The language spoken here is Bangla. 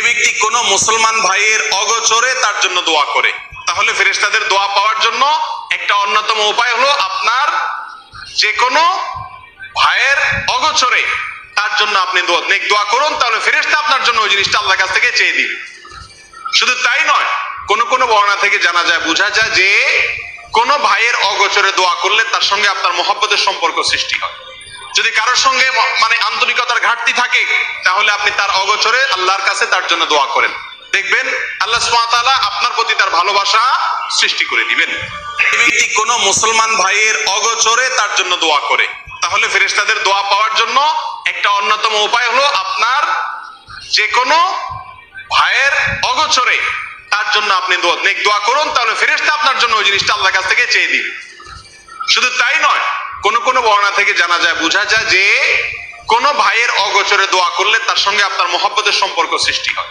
ব্যক্তি কোনো মুসলমান ভাইয়ের অগোচরে তার জন্য দোয়া করে, তাহলে ফেরেশতাদের দোয়া পাওয়ার জন্য একটা অন্যতম উপায় হলো আপনার যে কোনো ভাইয়ের অগোচরে তার জন্য আপনি দোয়া করুন, তাহলে ফেরেশতা আপনার জন্য ওই জিনিসটা আল্লাহর কাছ থেকে চেয়ে দিবে। শুধু তাই নয়, কোন কোন বর্ণনা থেকে জানা যায়, বোঝা যায় যে কোন ভাইয়ের অগোচরে দোয়া করলে তার সঙ্গে আপনার মহব্বতের সম্পর্ক সৃষ্টি হয়। যদি কারোর সঙ্গে আন্তরিকতার ঘাটতি থাকে, তাহলে আপনি তার অগোচরে আল্লাহর কাছে তার জন্য দোয়া করেন, দেখবেন আল্লাহ সুবহানাহু ওয়া তাআলা আপনার প্রতি তার ভালোবাসা সৃষ্টি করে দিবেন। এই ব্যক্তি কোনো মুসলমান ভাইয়ের অগোচরে তার জন্য দোয়া করে, তাহলে ফেরেশতাদের দোয়া পাওয়ার জন্য একটা অন্যতম উপায় হলো আপনার যে কোনো ভাইয়ের অগোচরে তার জন্য আপনি দোয়া করুন, তাহলে ফেরেশতা আপনার জন্য ওই জিনিসটা আল্লাহর কাছ থেকে চেয়ে দিবে। শুধু তাই নয়, কোন কোন বর্ণনা থেকে জানা যায়, বোঝা যায় যে কোন ভাইয়ের অগোচরে দোয়া করলে তার সঙ্গে আপনার মহব্বতের সম্পর্ক সৃষ্টি হয়।